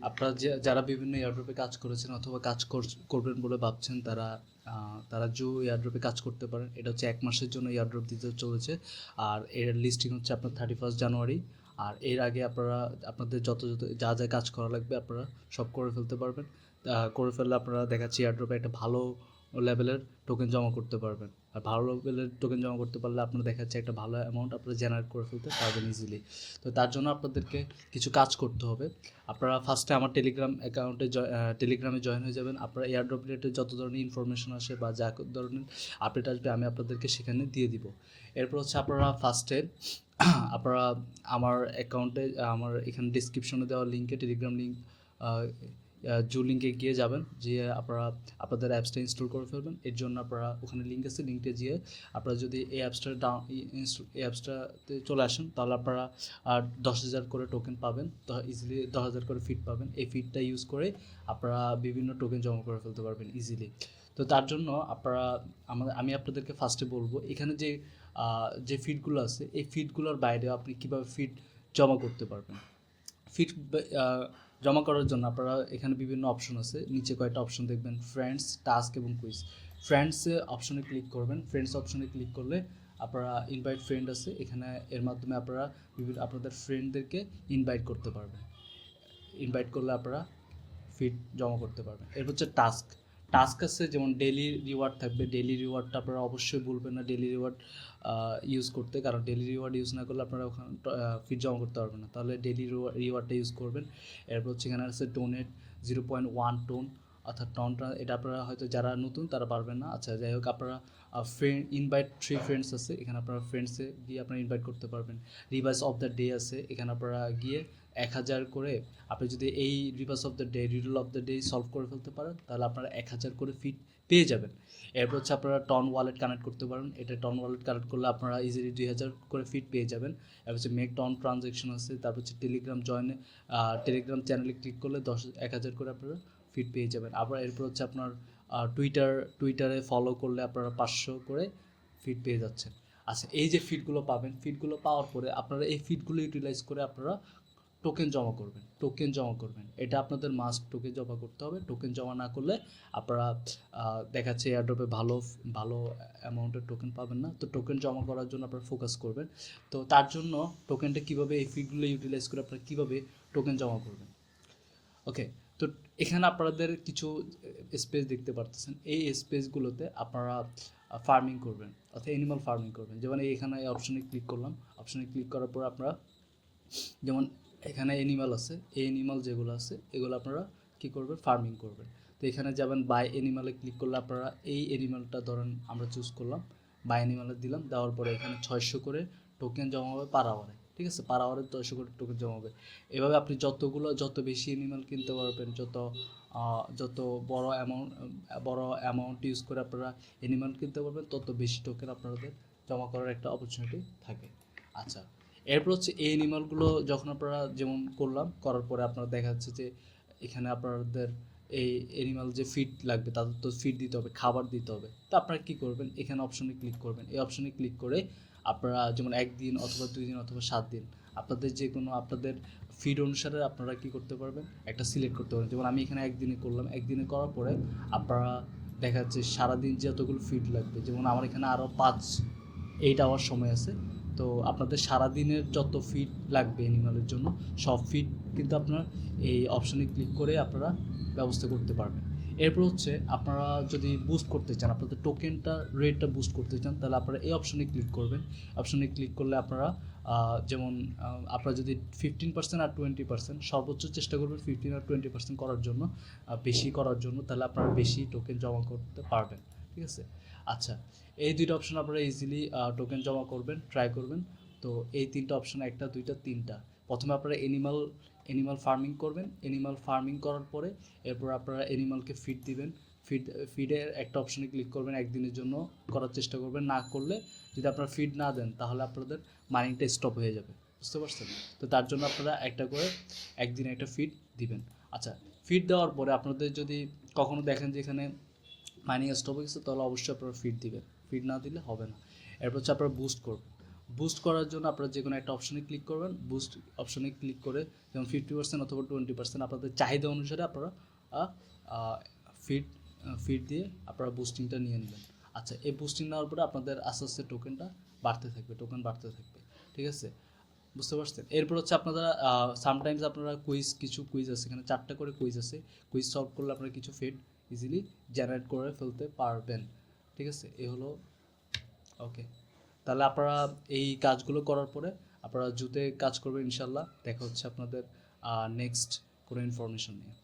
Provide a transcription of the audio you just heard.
আপনারা যারা বিভিন্ন এয়ারড্রপে কাজ করেছেন অথবা কাজ করবেন বলে ভাবছেন, তারা জো এয়ারড্রপে কাজ করতে পারেন। এটা হচ্ছে 1 মাসের জন্য এয়ারড্রপ দিতে চলেছে। আর এর লিস্টিং হচ্ছে আপনার 31 জানুয়ারি। আর এর আগে আপনারা আপনাদের যত যা যা কাজ করা লাগবে আপনারা সব করে ফেলতে পারবেন। করে ফেললে আপনারা দেখাচ্ছি এয়ারড্রপে একটা ভালো লেভেলের টোকেন জমা করতে পারবেন। আর ভালো লেভেলের টোকেন জমা করতে পারলে আপনারা দেখাচ্ছে একটা ভালো অ্যামাউন্ট আপনারা জেনারেট করে ফেলতে পারবেন ইজিলি। তো তার জন্য আপনাদেরকে কিছু কাজ করতে হবে। আপনারা ফার্স্টে আমার টেলিগ্রামে জয়েন হয়ে যাবেন। আপনারা এয়ারড্রপ রিলেটেড যত ধরনের ইনফরমেশন আসে বা যা ধরনের আপডেট আসবে আমি আপনাদেরকে সেখানে দিয়ে দিব। এরপর হচ্ছে আপনারা ফার্স্টে আপনারা আমার অ্যাকাউন্টে, আমার এখানে ডিসক্রিপশনে দেওয়া লিঙ্কে, টেলিগ্রাম লিঙ্ক, জু লিঙ্কে গিয়ে যাবেন, গিয়ে আপনারা আপনাদের অ্যাপসটা ইনস্টল করে ফেলবেন। এর জন্য আপনারা ওখানে লিঙ্ক আছে, লিঙ্কে গিয়ে আপনারা যদি এই অ্যাপসটাতে চলে আসেন তাহলে আপনারা 10,000 করে টোকেন পাবেন, তো ইজিলি 10,000 করে ফিট পাবেন। এই ফিটটা ইউজ করে আপনারা বিভিন্ন টোকেন জমা করে ফেলতে পারবেন ইজিলি। তো তার জন্য আপনারা আমি আপনাদেরকে ফার্স্টে বলবো এখানে যে ফিডগুলো আছে এই ফিডগুলোর বাইরেও আপনি কীভাবে ফিড জমা করতে পারবেন। ফিড জমা করার জন্য আপনারা এখানে বিভিন্ন অপশন আছে, নিচে কয়েকটা অপশন দেখবেন, ফ্রেন্ডস, টাস্ক এবং কুইজ। ফ্রেন্ডসে অপশনে ক্লিক করবেন। ফ্রেন্ডস অপশনে ক্লিক করলে আপনারা ইনভাইট ফ্রেন্ড আছে, এখানে এর মাধ্যমে আপনারা আপনাদের ফ্রেন্ডদেরকে ইনভাইট করতে পারবেন। ইনভাইট করলে আপনারা ফিড জমা করতে পারবেন। এরপর হচ্ছে টাস্ক। টাস্ক আছে যেমন ডেইলি রিওয়ার্ড থাকবে। ডেইলি রিওয়ার্ডটা আপনারা অবশ্যই ভুলবেন না ডেইলি রিওয়ার্ড ইউজ করতে, কারণ ডেইলি রিওয়ার্ড ইউজ না করলে আপনারা ওখানে ফিড জমা করতে পারবেন না। তাহলে ডেইলি রিওয়ার্ডটা ইউজ করবেন। এরপর হচ্ছে এখানে আছে ডোনেট 0.1 টোন, অর্থাৎ টনটা এটা আপনারা হয়তো যারা নতুন তারা পারবেন না। আচ্ছা, যাই হোক, আপনারা ফ্রেন্ড ইনভাইট 3 ফ্রেন্ডস আছে, এখানে আপনারা ফ্রেন্ডসে গিয়ে আপনারা ইনভাইট করতে পারবেন। রিভাইস অফ দ্য ডে আছে, এখানে আপনারা গিয়ে 1,000 করে আপনি যদি এই reverse of the day, riddle of the day solve করে ফেলতে পারেন তাহলে আপনারা 1,000 করে ফিট পেয়ে যাবেন। এরপর হচ্ছে আপনারা টন ওয়ালেট কানেক্ট করতে পারেন। এটা টন ওয়ালেট কানেক্ট করলে আপনারা ইজিলি 2,000 করে ফিট পেয়ে যাবেন। এরপর হচ্ছে মেক টন ট্রানজ্যাকশন আছে। তারপর হচ্ছে টেলিগ্রাম টেলিগ্রাম চ্যানেলে ক্লিক করলে 1,000 করে আপনারা ফিট পেয়ে যাবেন। আবার এরপর হচ্ছে আপনার টুইটারে ফলো করলে আপনারা 500 করে ফিট পেয়ে যাচ্ছেন। আচ্ছা, এই যে ফিডগুলো পাবেন, ফিডগুলো পাওয়ার পরে আপনারা এই ফিডগুলো ইউটিলাইজ করে আপনারা টোকেন জমা করবেন। এটা আপনাদের মাস্ট, টোকেন জমা করতে হবে। টোকেন জমা না করলে আপনারা দেখাচ্ছে এয়ারড্রপে ভালো অ্যামাউন্টের টোকেন পাবেন না। তো টোকেন জমা করার জন্য আপনারা ফোকাস করবেন। তো তার জন্য টোকেনটা কীভাবে, এই ফিডগুলো ইউটিলাইজ করে আপনারা কীভাবে টোকেন জমা করবেন। ওকে, তো এখানে আপনাদের কিছু স্পেস দেখতে পারতেছেন। এই স্পেসগুলোতে আপনারা ফার্মিং করবেন, অর্থাৎ অ্যানিমাল ফার্মিং করবেন। যেমন এখানে এই অপশনে ক্লিক করলাম। অপশনে ক্লিক করার পর আপনারা যেমন এখানে অ্যানিমাল আছে, এই অ্যানিমাল যেগুলো আছে এগুলো আপনারা কী করবেন, ফার্মিং করবেন। তো এখানে যাবেন, বাই অ্যানিমালে ক্লিক করলে আপনারা এই অ্যানিমালটা ধরেন আমরা চুজ করলাম, বাই অ্যানিমালে দিলাম। দেওয়ার পরে এখানে 600 করে টোকেন জমা হবে পার আওয়ারে। ঠিক আছে, পার আওয়ারে 600 করে টোকেন জমা হবে। এভাবে আপনি যত বেশি অ্যানিমাল কিনতে পারবেন, যত বড় অ্যামাউন্ট ইউজ করে আপনারা অ্যানিমাল কিনতে পারবেন, তত বেশি টোকেন আপনাদের জমা করার একটা অপরচুনিটি থাকে। আচ্ছা, এরপর হচ্ছে এই অ্যানিমালগুলো যখন আপনারা যেমন করার পরে আপনারা দেখা যাচ্ছে যে এখানে আপনাদের এই অ্যানিমাল যে ফিড লাগবে তাদের তো ফিড দিতে হবে, খাবার দিতে হবে। তো আপনারা কী করবেন, এখানে অপশনে ক্লিক করবেন। এই অপশনে ক্লিক করে আপনারা যেমন 1 দিন অথবা 2 দিন অথবা 7 দিন আপনাদের যে কোনো আপনাদের ফিড অনুসারে আপনারা কী করতে পারবেন, একটা সিলেক্ট করতে পারবেন। যেমন আমি এখানে 1 দিনে করলাম। 1 দিনে করার পরে আপনারা দেখা যাচ্ছে সারাদিন যতগুলো ফিড লাগবে, যেমন আমার এখানে আরও 8 আওয়ার সময় আছে। তো আপনাদের সারাদিনের যত ফিড লাগবে অ্যানিমালের জন্য সব ফিড কিন্তু আপনার এই অপশনে ক্লিক করে আপনারা ব্যবস্থা করতে পারবেন। এরপর হচ্ছে আপনারা যদি বুস্ট করতে চান, আপনাদের রেটটা বুস্ট করতে চান, তাহলে আপনারা এই অপশনে ক্লিক করবেন। অপশনে ক্লিক করলে আপনারা যেমন আপনারা যদি 15% আর 20%, সর্বোচ্চ চেষ্টা করবেন 15 আর 20% করার জন্য, বেশি করার জন্য, তাহলে আপনারা বেশি টোকেন জমা করতে পারবেন। ঠিক আছে, আচ্ছা, এই দুইটা অপশন আপনারা ইজিলি টোকেন জমা করবেন, ট্রাই করবেন। তো এই 3টা অপশন, 1টা 2টা 3টা, প্রথমে আপনারা অ্যানিমাল ফার্মিং করবেন। অ্যানিমাল ফার্মিং করার পরে এরপর আপনারা অ্যানিমালকে ফিড দিবেন। ফিডের একটা অপশনে ক্লিক করবেন, 1 দিনের জন্য করার চেষ্টা করবেন। না করলে, যদি আপনারা ফিড না দেন তাহলে আপনাদের মাইনিংটা স্টপ হয়ে যাবে, বুঝতে পারছেন। তো তার জন্য আপনারা একটা করে 1 দিনে একটা ফিড দিবেন। আচ্ছা, ফিড দেওয়ার পরে আপনাদের যদি কখনো দেখেন যে এখানে মাইনিং স্টপ হয়ে গেছে, তাহলে অবশ্যই আপনারা ফিড দিবেন, ফিড না দিলে হবে না। এরপর হচ্ছে আপনারা বুস্ট করবেন। বুস্ট করার জন্য আপনারা যে কোনো একটা অপশনে ক্লিক করবেন, বুস্ট অপশনে ক্লিক করে যেমন 50% অথবা 20% আপনাদের চাহিদা অনুসারে আপনারা ফিড ফিড দিয়ে আপনারা বুস্টিংটা নিয়ে নেবেন। আচ্ছা, এই বুস্টিং নেওয়ার পরে আপনাদের আস্তে আস্তে টোকেনটা বাড়তে থাকবে, টোকেন বাড়তে থাকবে, ঠিক আছে? বুঝতে পারছেন? এরপর হচ্ছে আপনারা সামটাইমস আপনারা কিছু কুইজ আছে, এখানে 4টা করে কুইজ আছে, কুইজ সলভ করলে আপনারা কিছু ফিড ইজিলি জেনারেট করে ফেলতে পারবেন, ঠিক আছে? এই হলো, ওকে। তাহলে আপনারা এই কাজগুলো করার পরে আপনারা জুতে কাজ করবেন ইনশাল্লাহ। দেখা হচ্ছে আপনাদের নেক্সট কোনো ইনফরমেশন নিয়ে।